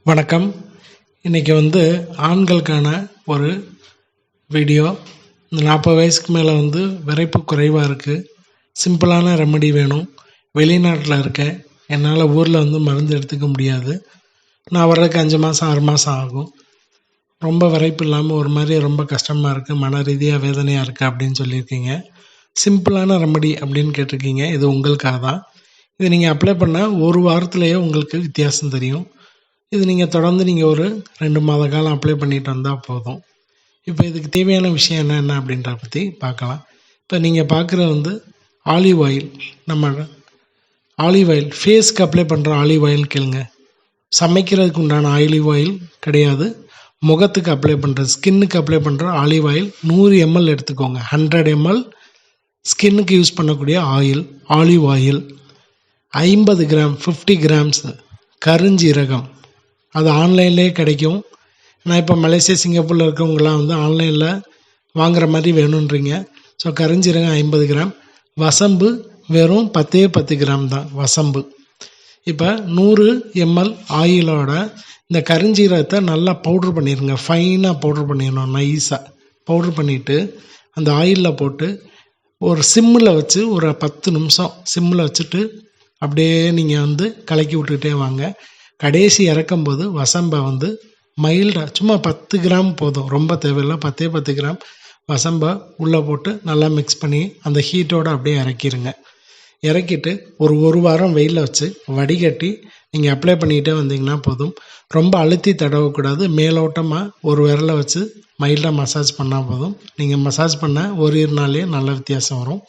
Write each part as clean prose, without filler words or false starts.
வணக்கம். இன்றைக்கி ஆண்களுக்கான ஒரு வீடியோ. இந்த 40 வயசுக்கு மேலே விரைப்பு குறைவாக இருக்குது. சிம்பிளான ரெமடி வேணும். வெளிநாட்டில் இருக்கேன், என்னால் ஊரில் மருந்து எடுத்துக்க முடியாது. நான் வர்றதுக்கு 5 மாதம் 6 மாதம் ஆகும். ரொம்ப விரைப்பு இல்லாமல் ஒரு மாதிரி ரொம்ப கஷ்டமாக இருக்குது, மன ரீதியாக வேதனையாக இருக்குது அப்படின்னு சொல்லியிருக்கீங்க. சிம்பிளான ரெமடி அப்படின்னு கேட்டிருக்கீங்க. இது உங்களுக்காக தான். இது நீங்கள் அப்ளை பண்ணால் ஒரு வாரத்திலேயே உங்களுக்கு வித்தியாசம் தெரியும். இது நீங்கள் தொடர்ந்து ஒரு 2 மாத காலம் அப்ளை பண்ணிட்டு வந்தால் போதும். இப்போ இதுக்கு தேவையான விஷயம் என்னென்ன அப்படின்றத பற்றி பார்க்கலாம். இப்போ நீங்கள் பார்க்குறது ஆலிவ் ஆயில். நம்ம ஆலிவ் ஆயில் ஃபேஸ்க்கு அப்ளை பண்ணுற ஆலிவ் ஆயில் கேளுங்க. சமைக்கிறதுக்கு உண்டான ஆலிவ் ஆயில் கிடையாது. முகத்துக்கு அப்ளை பண்ணுறது, ஸ்கின்னுக்கு அப்ளை பண்ணுற ஆலிவ் ஆயில் 100 ml எடுத்துக்கோங்க. 100 ml ஸ்கின்னுக்கு யூஸ் பண்ணக்கூடிய oil olive oil. 50 gram 50 grams கருஞ்சீரகம். அது ஆன்லைன்லேயே கிடைக்கும். நான் இப்போ மலேசியா சிங்கப்பூரில் இருக்கவங்களாம் ஆன்லைனில் வாங்குகிற மாதிரி வேணுன்றீங்க. ஸோ கருஞ்சீரகம் 50 கிராம். வசம்பு வெறும் 10 கிராம் தான் வசம்பு. இப்போ 100 ml ஆயிலோட இந்த கருஞ்சீரகத்தை நல்லா பவுட்ரு பண்ணிடுங்க. ஃபைனாக பவுட்ரு பண்ணிடணும், நைஸாக பவுட்ரு பண்ணிவிட்டு அந்த ஆயிலில் போட்டு ஒரு சிம்மில் வச்சு ஒரு 10 நிமிஷம் சிம்மில் வச்சுட்டு அப்படியே நீங்கள் கலக்கி விட்டுக்கிட்டே வாங்க. கடைசி இறக்கும்போது வசம்பை மைல்டாக சும்மா 10 கிராம் போதும், ரொம்ப தேவையில்லை. 10 கிராம் வசம்பை உள்ளே போட்டு நல்லா மிக்ஸ் பண்ணி அந்த ஹீட்டோடு அப்படியே இறக்கிடுங்க. இறக்கிட்டு ஒரு வாரம் வெயிலில் வச்சு வடிகட்டி நீங்கள் அப்ளை பண்ணிக்கிட்டே வந்தீங்கன்னா போதும். ரொம்ப அழுத்தி தடவக்கூடாது. மேலோட்டமாக ஒரு விரலை வச்சு மைல்டாக மசாஜ் பண்ணால் போதும். நீங்கள் மசாஜ் பண்ண ஒரு நாள்லேயே நல்ல வித்தியாசம் வரும்.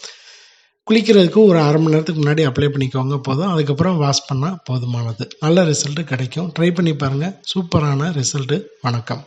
குளிக்கிறதுக்கு ஒரு அரை மணி நேரத்துக்கு முன்னாடி அப்ளை பண்ணிக்கோங்க போதும். அதுக்கப்புறம் வாஷ் பண்ணால் போதுமானது. நல்ல ரிசல்ட்டு கிடைக்கும். ட்ரை பண்ணி பாருங்கள். சூப்பரான ரிசல்ட்டு. வணக்கம்.